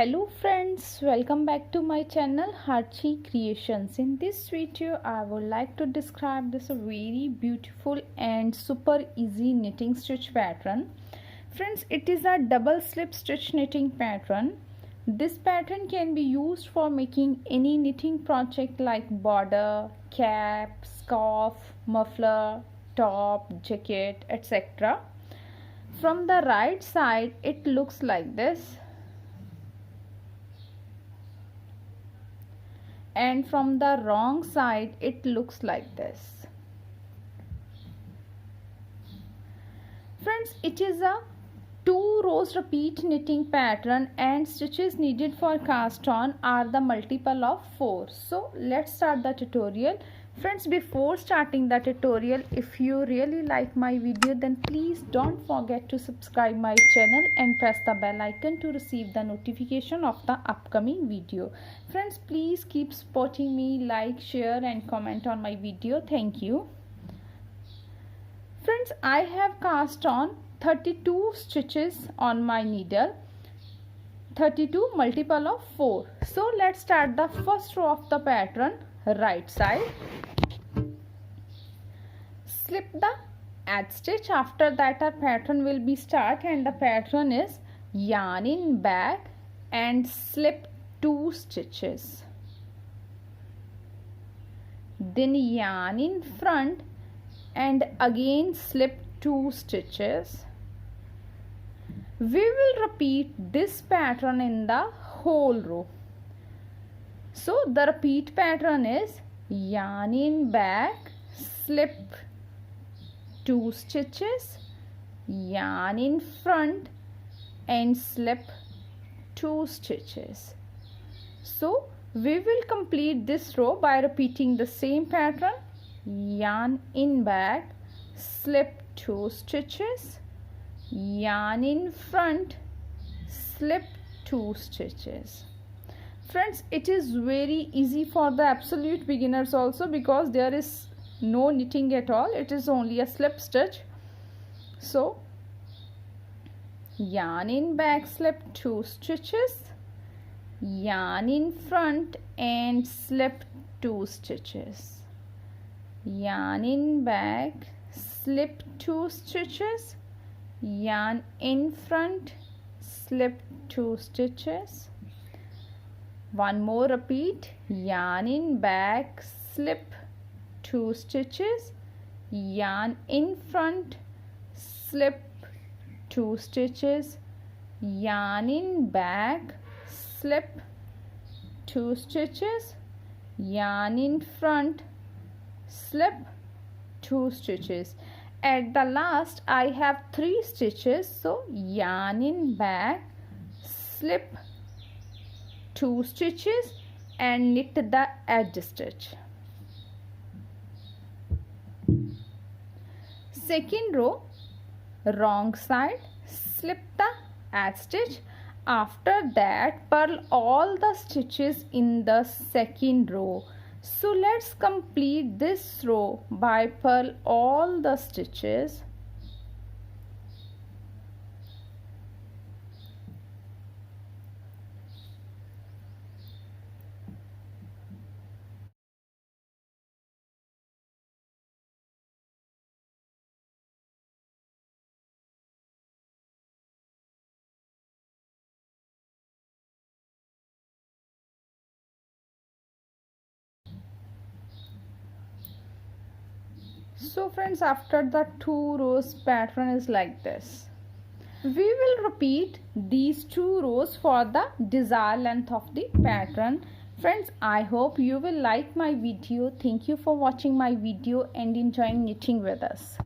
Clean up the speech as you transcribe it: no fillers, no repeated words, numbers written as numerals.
Hello friends, welcome back to my channel Harji Creations. In this video I would like to describe this very beautiful and super easy knitting stitch pattern. Friends, it is a double slip stitch knitting pattern. This pattern can be used for making any knitting project like border, cap, scarf, muffler, top, jacket, etc. From the right side it looks like this, and from the wrong side it looks like this. Friends, it is a 2 rows repeat knitting pattern and stitches needed for cast on are the multiple of 4. So let's start the tutorial. Friends, before starting the tutorial, if you really like my video, then please don't forget to subscribe my channel and press the bell icon to receive the notification of the upcoming video. Friends, please keep supporting me, like, share and comment on my video. Thank you. Friends, I have cast on 32 stitches on my needle, 32 multiple of 4. So let's start the first row of the pattern. Right side, slip the add stitch. After that our pattern will be start, and the pattern is yarn in back and slip 2 stitches, then yarn in front and again slip 2 stitches. We will repeat this pattern in the whole row. So the repeat pattern is yarn in back, slip 2 stitches, yarn in front and slip 2 stitches. So we will complete this row by repeating the same pattern: yarn in back, slip 2 stitches, yarn in front, slip 2 stitches. Friends, it is very easy for the absolute beginners also, because there is no knitting at all. It is only a slip stitch. So yarn in back, slip 2 stitches, yarn in front and slip 2 stitches, yarn in back, slip 2 stitches, yarn in front, slip 2 stitches. One more repeat: yarn in back, slip 2 stitches, yarn in front, slip 2 stitches, yarn in back, slip 2 stitches, yarn in front, slip 2 stitches. At the last I have 3 stitches, so yarn in back, slip 2 stitches and knit the edge stitch. Second row, wrong side, slip the add stitch. After that purl all the stitches in the second row. So let's complete this row by purl all the stitches. So friends, after the 2 rows pattern is like this. We will repeat these 2 rows for the desired length of the pattern. Friends, I hope you will like my video. Thank you for watching my video and enjoying knitting with us.